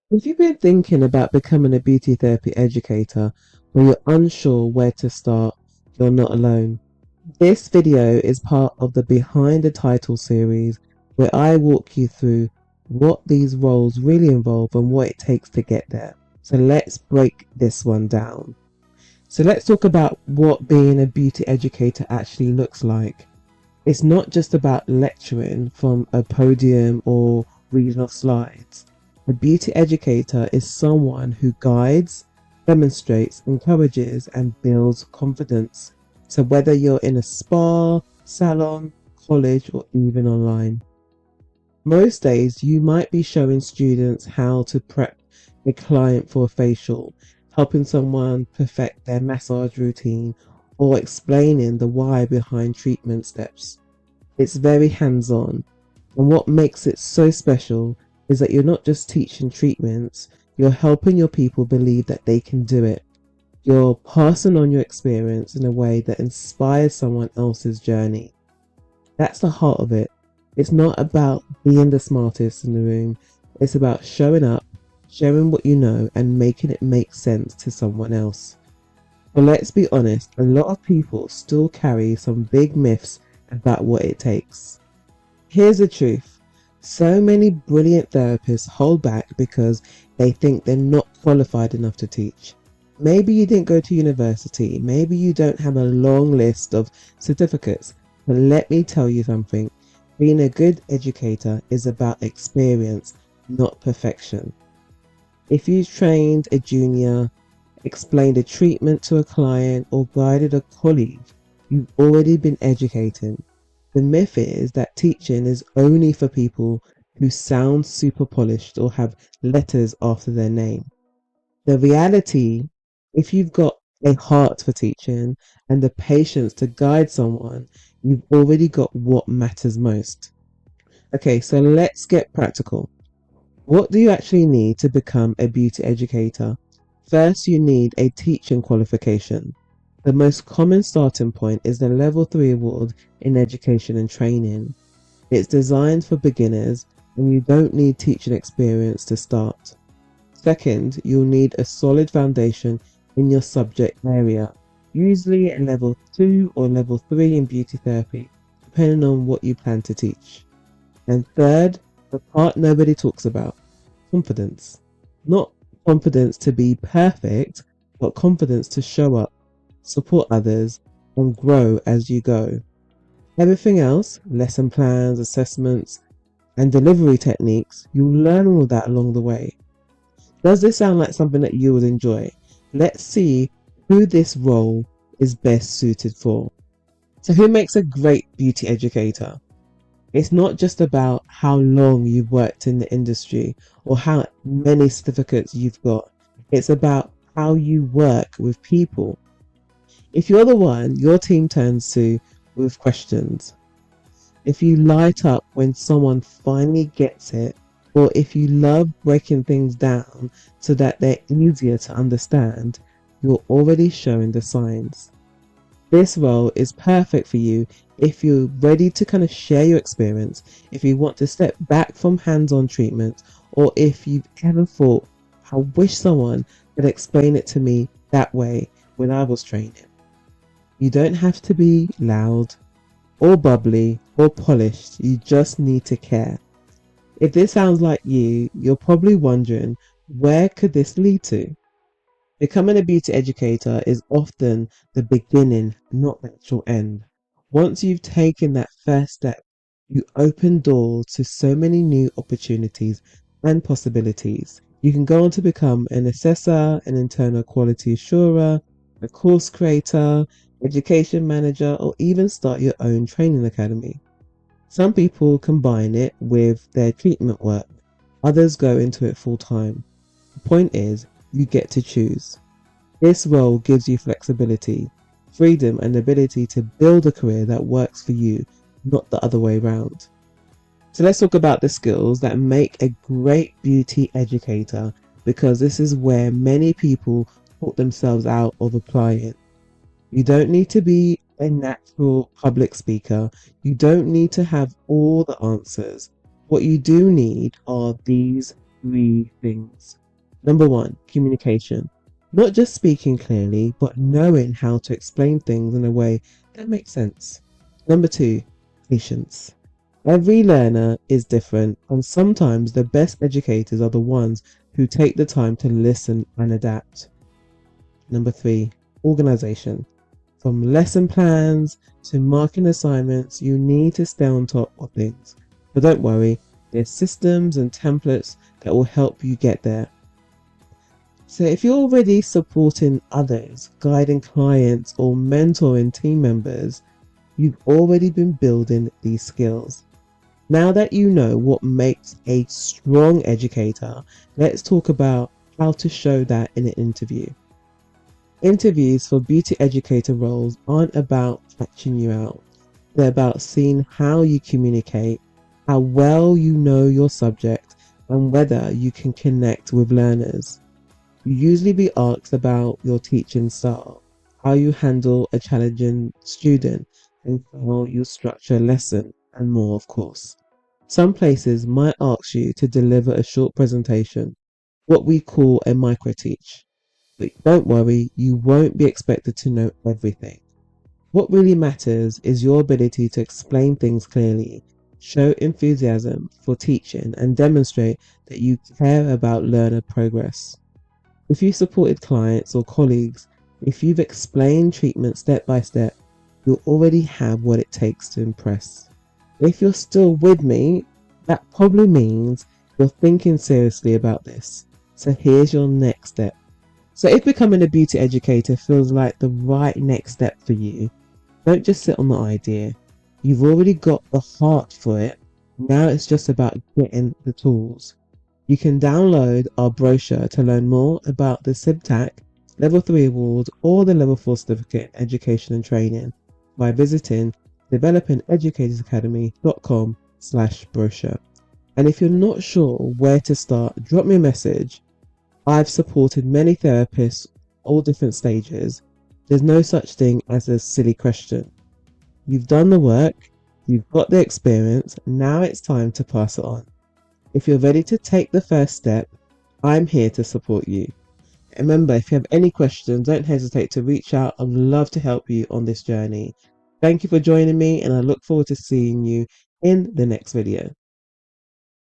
If you've been thinking about becoming a beauty therapy educator, or you're unsure where to start, you're not alone. This video is part of the Behind the Title series where I walk you through what these roles really involve and what it takes to get there. So let's break this one down. So let's talk about what being a beauty educator actually looks like. It's not just about lecturing from a podium or reading off slides. A beauty educator is someone who guides, demonstrates, encourages, and builds confidence. So whether you're in a spa, salon, college, or even online, most days you might be showing students how to prep a client for a facial, helping someone perfect their massage routine, or explaining the why behind treatment steps. It's very hands-on, and what makes it so special is that you're not just teaching treatments, you're helping your people believe that they can do it. You're passing on your experience in a way that inspires someone else's journey. That's the heart of it. It's not about being the smartest in the room, it's about showing up, sharing what you know, and making it make sense to someone else. But let's be honest, a lot of people still carry some big myths about what it takes. Here's the truth. So many brilliant therapists hold back because they think they're not qualified enough to teach. Maybe you didn't go to university, maybe you don't have a long list of certificates, but let me tell you something. Being a good educator is about experience, not perfection. If you trained a junior, explained a treatment to a client, or guided a colleague, you've already been educating. The myth is that teaching is only for people who sound super polished or have letters after their name. The reality, if you've got a heart for teaching and the patience to guide someone, you've already got what matters most. Okay, so let's get practical. What do you actually need to become a beauty educator? First, you need a teaching qualification. The most common starting point is the Level 3 award in education and training. It's designed for beginners and you don't need teaching experience to start. Second, you'll need a solid foundation in your subject area, usually a Level 2 or Level 3 in beauty therapy, depending on what you plan to teach. And third, the part nobody talks about, confidence. Not confidence to be perfect, but confidence to show up, support others, and grow as you go. Everything else, lesson plans, assessments, and delivery techniques, you'll learn all of that along the way. Does this sound like something that you would enjoy? Let's see who this role is best suited for. So, who makes a great beauty educator? It's not just about how long you've worked in the industry or how many certificates you've got. It's about how you work with people. If you're the one your team turns to with questions, if you light up when someone finally gets it, or if you love breaking things down so that they're easier to understand, you're already showing the signs. This role is perfect for you if you're ready to kind of share your experience, if you want to step back from hands-on treatment, or if you've ever thought, I wish someone had explained it to me that way when I was training. You don't have to be loud or bubbly or polished, you just need to care. If this sounds like you, you're probably wondering, where could this lead to? Becoming a beauty educator is often the beginning, not the actual end. Once you've taken that first step, you open doors to so many new opportunities and possibilities. You can go on to become an assessor, an internal quality assurer, a course creator, education manager, or even start your own training academy. Some people combine it with their treatment work, others go into it full time. The point is, you get to choose. This role gives you flexibility, freedom, and the ability to build a career that works for you, not the other way around. So let's talk about the skills that make a great beauty educator, because this is where many people talk themselves out of applying. You don't need to be a natural public speaker. You don't need to have all the answers. What you do need are these 3 things. Number 1, communication. Not just speaking clearly, but knowing how to explain things in a way that makes sense. Number 2, patience. Every learner is different, and sometimes the best educators are the ones who take the time to listen and adapt. Number 3, organization. From lesson plans to marking assignments, you need to stay on top of things. But don't worry, there's systems and templates that will help you get there. So if you're already supporting others, guiding clients, or mentoring team members, you've already been building these skills. Now that you know what makes a strong educator, let's talk about how to show that in an interview. Interviews for beauty educator roles aren't about catching you out. They're about seeing how you communicate, how well you know your subject, and whether you can connect with learners. You usually be asked about your teaching style, how you handle a challenging student, and how you structure a lesson, and more, of course. Some places might ask you to deliver a short presentation, what we call a micro teach. But don't worry, you won't be expected to know everything. What really matters is your ability to explain things clearly, show enthusiasm for teaching, and demonstrate that you care about learner progress. If you supported clients or colleagues, if you've explained treatment step by step, you'll already have what it takes to impress. If you're still with me, that probably means you're thinking seriously about this. So here's your next step. So if becoming a beauty educator feels like the right next step for you, don't just sit on the idea. You've already got the heart for it. Now it's just about getting the tools. You can download our brochure to learn more about the CIBTAC Level 3 Award or the Level 4 Certificate in Education and Training by visiting developingeducatorsacademy.com/brochure. And if you're not sure where to start, drop me a message. I've supported many therapists, all different stages. There's no such thing as a silly question. You've done the work, you've got the experience, now it's time to pass it on. If you're ready to take the first step, I'm here to support you. Remember, if you have any questions, don't hesitate to reach out. I'd love to help you on this journey. Thank you for joining me, and I look forward to seeing you in the next video.